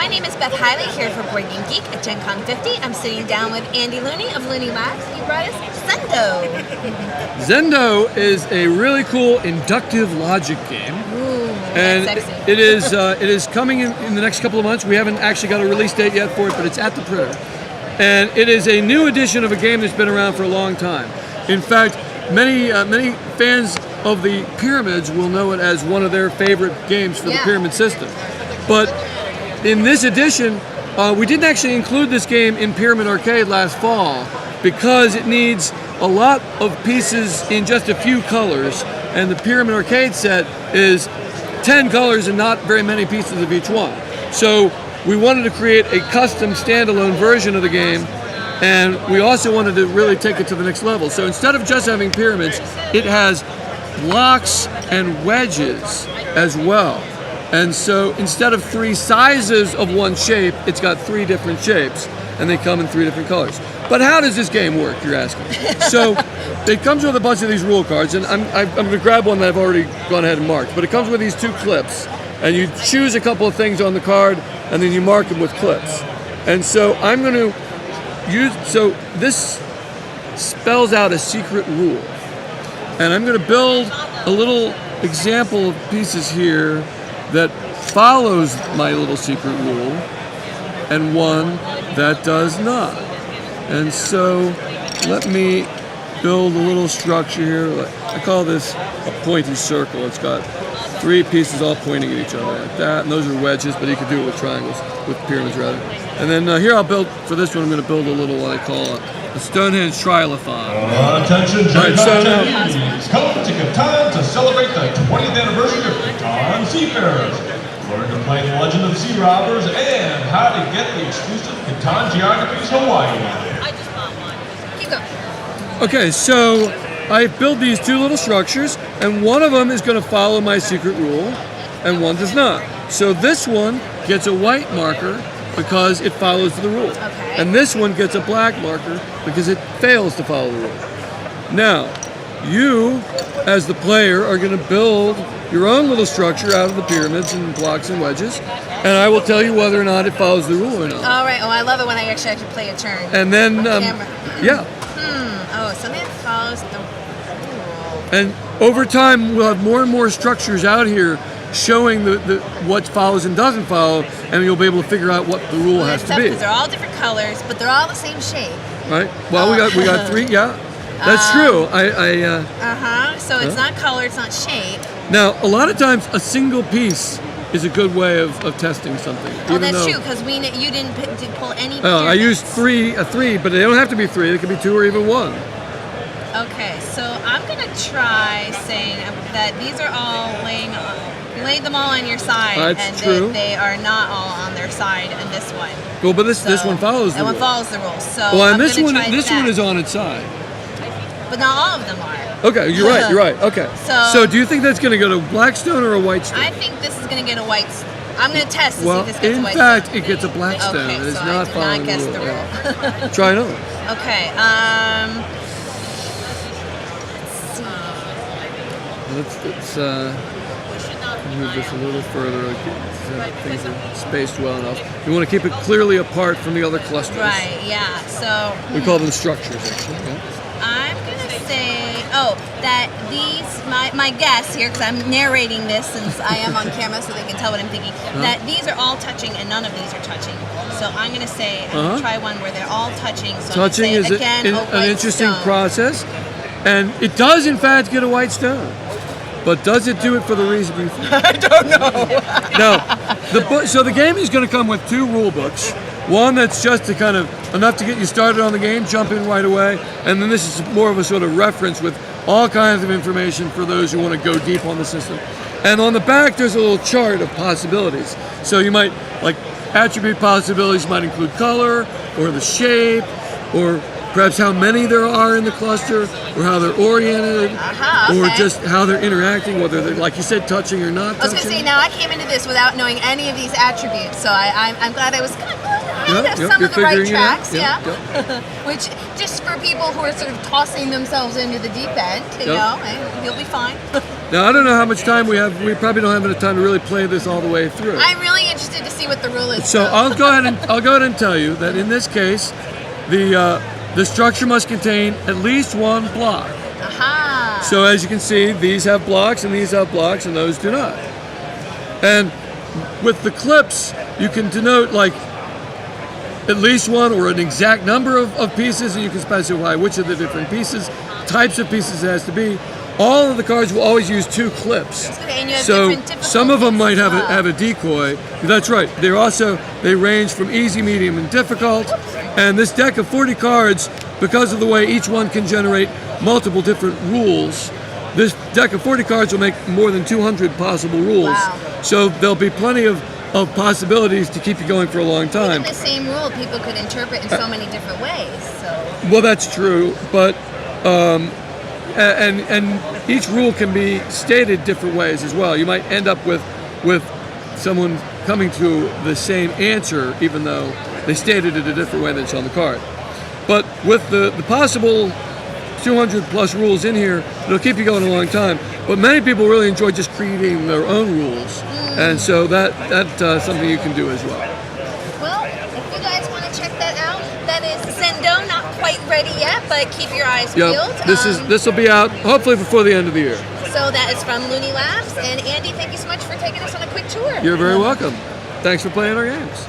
My name is Beth Hiley, here for Board Game Geek at Gen Con 50. I'm sitting down with Andy Looney of Looney Labs. He brought us Zendo. Zendo is a really cool inductive logic game. Ooh, and that's sexy. it is coming in the next couple of months. We haven't actually got a release date yet for it, but it's at the printer. And it is a new edition of a game that's been around for a long time. In fact, many fans of the Pyramids will know it as one of their favorite games for the Pyramid system. But in this edition, we didn't actually include this game in Pyramid Arcade last fall because it needs a lot of pieces in just a few colors, and the Pyramid Arcade set is 10 colors and not very many pieces of each one. So we wanted to create a custom standalone version of the game, and we also wanted to really take it to the next level. So instead of just having pyramids, it has blocks and wedges as well. And so instead of 3 sizes of one shape, it's got 3 different shapes, and they come in 3 different colors. But how does this game work, you're asking? So it comes with a bunch of these rule cards, and I'm going to grab one that I've already gone ahead and marked. But it comes with these 2 clips, and you choose a couple of things on the card, and then you mark them with clips. And so I'm going to so this spells out a secret rule. And I'm going to build a little example of pieces here that follows my little secret rule, and one that does not. And so let me build a little structure here. I call this a pointy circle. It's got 3 pieces all pointing at each other like that, and those are wedges, but you could do it with triangles, with pyramids rather. And then here I'll build, for this one I'm going to build a little, what I call a Stonehenge trilophon. Attention, Gen Con attendees. Come to Catan to celebrate the 20th anniversary of Catan Seafarers. Learn to play the Legend of the Sea Robbers and how to get the exclusive Catan Geographies Hawaii. I just bought one. Keep going. Okay, so I built these 2 little structures, and one of them is going to follow my secret rule, and one does not. So this one gets a white marker because it follows the rule. Okay. And this one gets a black marker because it fails to follow the rule. Now, you, as the player, are going to build your own little structure out of the pyramids and blocks and wedges, and I will tell you whether or not it follows the rule or not. All right. Oh, I love it when I actually play a turn. And then, yeah. Oh, something that follows the rule. And over time, we'll have more and more structures out here showing what follows and doesn't follow, and you'll be able to figure out what the rule has to be. Because they're all different colors, but they're all the same shape. Right. Well, we got 3. Yeah, that's true. So it's not color, it's not shape. Now, a lot of times, a single piece is a good way of testing something. Oh, that's true, because you didn't pull any. I used 3, but they don't have to be 3. They could be 2 or even 1. Okay, so I'm gonna try saying that these are all lay them all on your side, That's and true. they are not all on their side in this one. Well, but this one follows the rule. That one follows the rules. So well, and I'm this one try is on its side. But not all of them are. Okay, you're right. You're right. Okay. So do you think that's going to go to black stone or a white stone? I think this is going to get a white. I'm going to test to see if this gets a white. In fact, stone. it gets a black stone. Okay, It is so not I following did not guess the rule. rule. Try another. Okay. Let's see. Let's move this a little further. Things are spaced well enough. You want to keep it clearly apart from the other clusters. Right. Yeah. So we call them structures, actually. Yeah. I'm gonna say, that these, my guess here, because I'm narrating this since I am on camera, so they can tell what I'm thinking. That these are all touching and none of these are touching. So I'm gonna say, I'm gonna try one where they're all touching. So touching is again, an interesting stone. process, and it does in fact get a white stone. But does it do it for the reason you think? I don't know. No. So the game is going to come with 2 rule books. One that's just to kind of enough to get you started on the game, jump in right away, and then this is more of a sort of reference with all kinds of information for those who want to go deep on the system. And on the back, there's a little chart of possibilities. So you might, like, attribute possibilities might include color, or the shape, or perhaps how many there are in the cluster, or how they're oriented, or just how they're interacting, whether they're, like you said, touching or not touching. I was going to say, now I came into this without knowing any of these attributes, so I'm glad I was kind of some of the right tracks, Which, just for people who are sort of tossing themselves into the deep end, you know, you'll be fine. Now I don't know how much time we have. We probably don't have enough time to really play this all the way through. I'm really interested to see what the rule is. So I'll go ahead and tell you that in this case, the structure must contain at least one block. Aha. So as you can see, these have blocks and these have blocks and those do not. And with the clips, you can denote like at least one or an exact number of pieces, and you can specify which of the different pieces, types of pieces it has to be. All of the cards will always use 2 clips. Okay, and you have So different some of them might difficulties have a decoy. That's right. They range from easy, medium, and difficult. And this deck of 40 cards, because of the way each one can generate multiple different rules, this deck of 40 cards will make more than 200 possible rules. Wow. So there'll be plenty of possibilities to keep you going for a long time. Even the same rule people could interpret in so many different ways. So Well, that's true, but and each rule can be stated different ways as well. You might end up with someone coming to the same answer, even though they stated it a different way than it's on the card. But with the possible 200 plus rules in here, it'll keep you going a long time. But many people really enjoy just creating their own rules, and so that's something you can do as well. well, if you guys want to check that out, that is Zendo, not quite ready yet, but keep your eyes peeled. Yep. This will be out hopefully before the end of the year. So that is from Looney Labs, and Andy, thank you so much for taking us on a quick tour. You're very welcome. Thanks for playing our games.